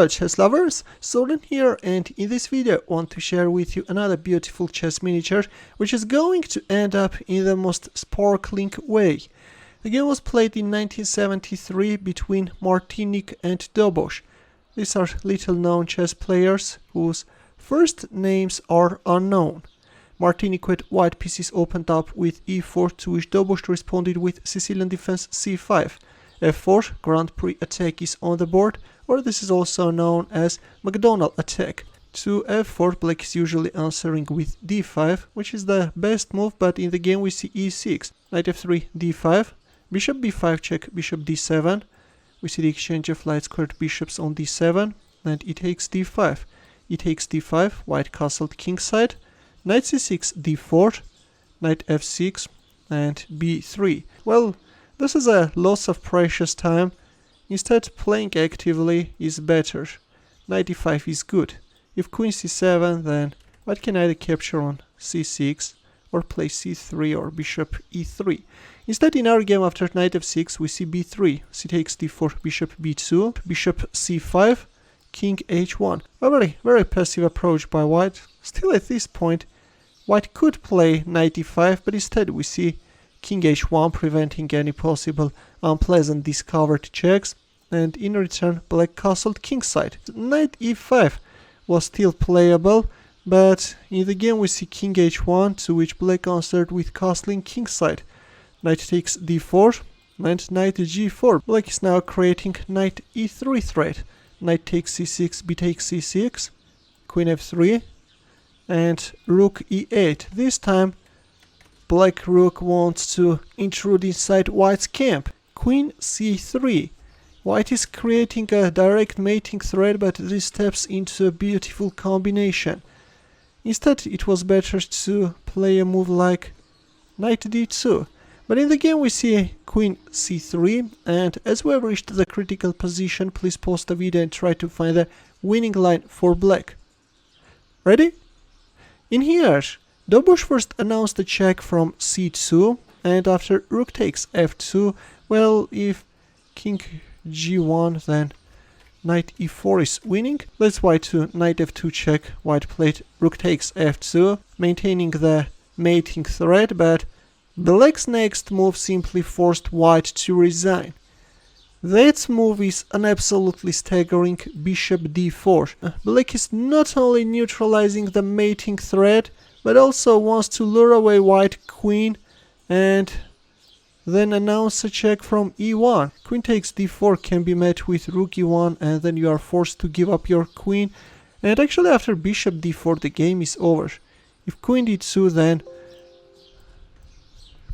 Hello chess lovers, Suren here, and in this video I want to share with you another beautiful chess miniature which is going to end up in the most sparkling way. The game was played in 1973 between Martinnik and Dobosh. These are little known chess players whose first names are unknown. Martinnik with white pieces opened up with e4, to which Dobosh responded with Sicilian defense c5. f4, Grand Prix attack is on the board, or this is also known as McDonnell attack. To f4, black is usually answering with d5, which is the best move, but in the game we see e6, knight f3, d5, bishop b5 check, bishop d7, we see the exchange of light squared bishops on d7, and e takes d5, e takes d5, white castled kingside, knight c6, d4, knight f6, and b3. Well, this is a loss of precious time. Instead, playing actively is better. Knight e5 is good. If queen c7, then white can either capture on c6 or play c3 or bishop e3. Instead, in our game after knight f6, we see b3, c takes d4, bishop b2, bishop c5, king h1. A very passive approach by white. Still at this point, white could play knight e5, but instead we see king h1, preventing any possible unpleasant discovered checks, and in return black castled kingside. Knight e5 was still playable, but in the game we see king h1, to which black answered with castling kingside. Knight takes d4 and knight g4. Black is now creating knight e3 threat. Knight takes c6, b takes c6, queen f3, and rook e8. This time black rook wants to intrude inside white's camp. Queen c3. White is creating a direct mating threat, but this steps into a beautiful combination. Instead, it was better to play a move like knight d2. But in the game we see queen c3, and as we have reached the critical position, please pause the video and try to find the winning line for black. Ready? In here, Dobosh first announced a check from c2, and after rook takes f2, well, if king g1, then knight e4 is winning. Let's white to knight f2 check, white played rook takes f2, maintaining the mating threat, but black's next move simply forced white to resign. That move is an absolutely staggering bishop d4. Black is not only neutralizing the mating threat, but also wants to lure away white queen and then announce a check from e1. Queen takes d4 can be met with rook e1, and then you are forced to give up your queen, and actually after bishop d4 the game is over. If queen d2, then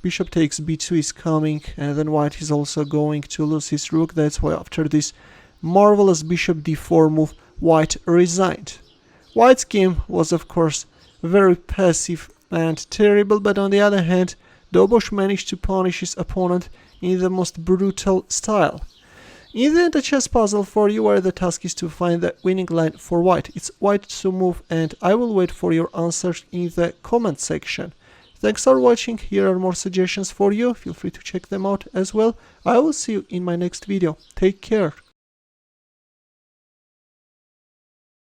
bishop takes b2 is coming, and then white is also going to lose his rook. That's why after this marvelous bishop d4 move, white resigned. White's game was of course very passive and terrible, but on the other hand, Dobosh managed to punish his opponent in the most brutal style. In the end, a chess puzzle for you where the task is to find the winning line for white. It's white to move, and I will wait for your answers in the comment section. Thanks for watching. Here are more suggestions for you. Feel free to check them out as well. I will see you in my next video. Take care.